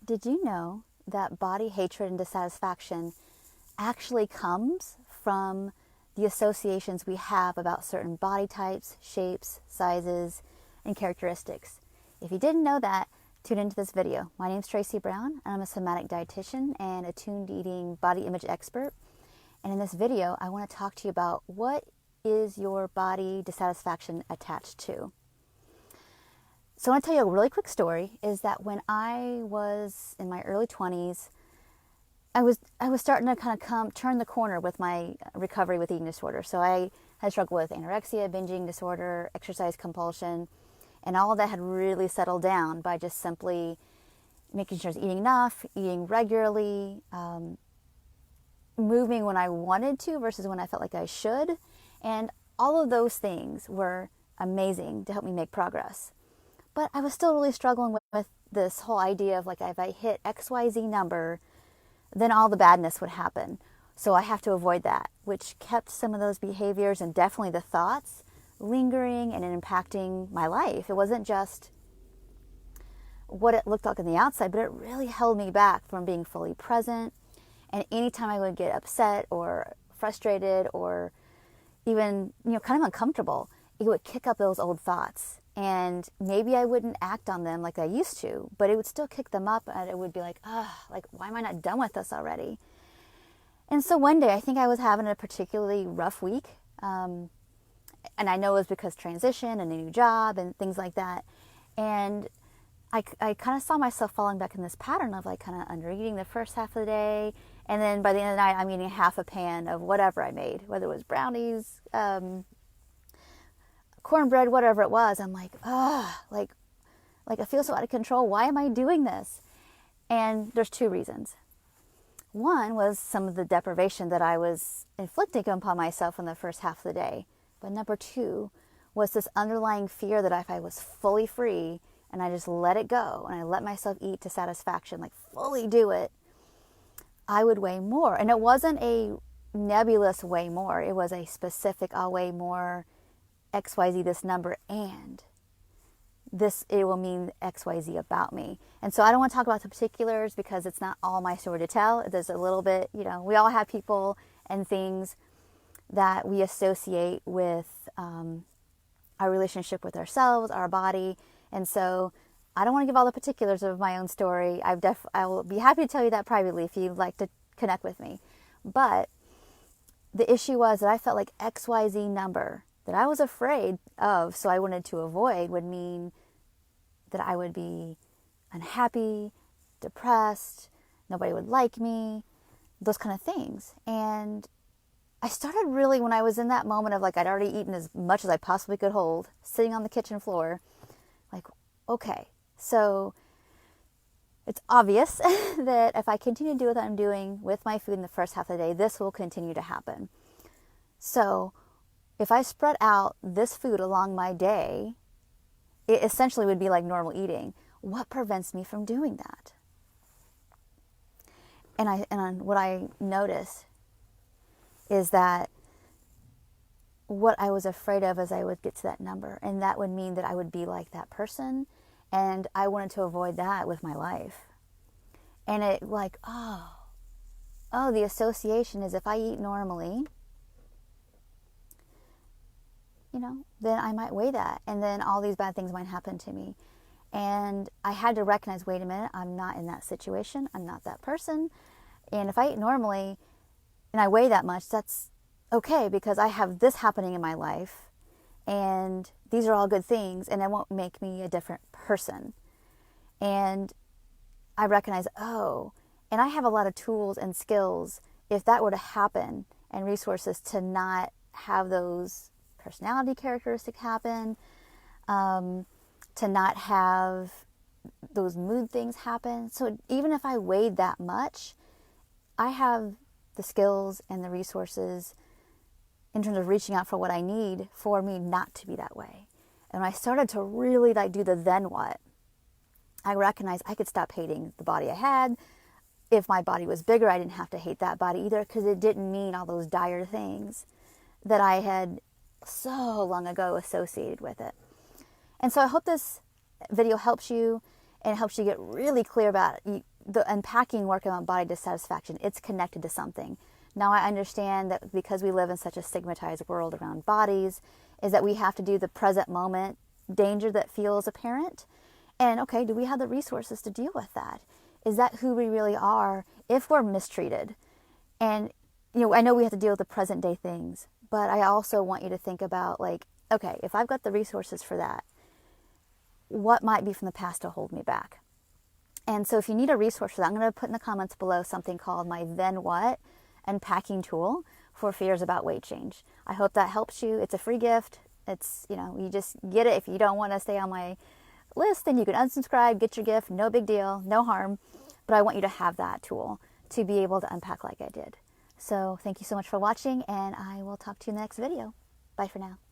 Did you know that body hatred and dissatisfaction actually comes from the associations we have about certain body types, shapes, sizes, and characteristics? If you didn't know that, tune into this video. My name is Tracy Brown, and I'm a somatic dietitian and attuned eating body image expert. And in this video, I want to talk to you about what is your body dissatisfaction attached to. So I want to tell you a really quick story, is that when I was in my early 20s, I was starting to kind of turn the corner with my recovery with eating disorder. So I had struggled with anorexia, binge eating disorder, exercise compulsion, and all of that had really settled down by just simply making sure I was eating enough, eating regularly, moving when I wanted to versus when I felt like I should. And all of those things were amazing to help me make progress. But I was still really struggling with this whole idea of like, if I hit XYZ number, then all the badness would happen. So I have to avoid that, which kept some of those behaviors and definitely the thoughts lingering and impacting my life. It wasn't just what it looked like on the outside, but it really held me back from being fully present. And anytime I would get upset or frustrated or even, kind of uncomfortable, it would kick up those old thoughts. And maybe I wouldn't act on them like I used to, but it would still kick them up, and it would be like, why am I not done with this already? And so one day, I think I was having a particularly rough week. And I know it was because transition and a new job and things like that. And I kind of saw myself falling back in this pattern of like kind of under eating the first half of the day. And then by the end of the night, I'm eating half a pan of whatever I made, whether it was brownies, cornbread, whatever it was. I'm like, like I feel so out of control. Why am I doing this? And there's two reasons. One was some of the deprivation that I was inflicting upon myself in the first half of the day. But number two was this underlying fear that if I was fully free and I just let it go and I let myself eat to satisfaction, like fully do it, I would weigh more. And it wasn't a nebulous weigh more. It was a specific, I'll weigh more XYZ this number, and this, it will mean XYZ about me. And so I don't want to talk about the particulars because it's not all my story to tell. There's a little bit, we all have people and things that we associate with our relationship with ourselves, our body. And so I don't want to give all the particulars of my own story. I will be happy to tell you that privately if you'd like to connect with me. But the issue was that I felt like XYZ number that I was afraid of, so I wanted to avoid, would mean that I would be unhappy, depressed, nobody would like me, those kind of things. And I started really, when I was in that moment of like, I'd already eaten as much as I possibly could hold, sitting on the kitchen floor, like, okay, so it's obvious that if I continue to do what I'm doing with my food in the first half of the day, this will continue to happen. So if I spread out this food along my day, it essentially would be like normal eating. What prevents me from doing that? And what I noticed is that what I was afraid of is I would get to that number, and that would mean that I would be like that person, and I wanted to avoid that with my life. And it like, the association is if I eat normally, then I might weigh that, and then all these bad things might happen to me. And I had to recognize, wait a minute, I'm not in that situation. I'm not that person. And if I eat normally and I weigh that much, that's okay, because I have this happening in my life, and these are all good things, and it won't make me a different person. And I recognize, and I have a lot of tools and skills if that were to happen, and resources to not have those personality characteristics happen, to not have those mood things happen. So even if I weighed that much, I have the skills and the resources in terms of reaching out for what I need for me not to be that way. And when I started to really do the then what, I recognized I could stop hating the body I had. If my body was bigger, I didn't have to hate that body either, because it didn't mean all those dire things that I had so long ago associated with it. And so I hope this video helps you and helps you get really clear about the unpacking work about body dissatisfaction, it's connected to something. Now I understand that because we live in such a stigmatized world around bodies, is that we have to do the present moment danger that feels apparent. And okay, do we have the resources to deal with that? Is that who we really are if we're mistreated? And, I know we have to deal with the present day things, but I also want you to think about, like, okay, if I've got the resources for that, what might be from the past to hold me back? And so if you need a resource for that, I'm going to put in the comments below something called my Then What Unpacking Tool for fears about weight change. I hope that helps you. It's a free gift. It's, you just get it. If you don't want to stay on my list, then you can unsubscribe, get your gift. No big deal, no harm. But I want you to have that tool to be able to unpack like I did. So thank you so much for watching, and I will talk to you in the next video. Bye for now.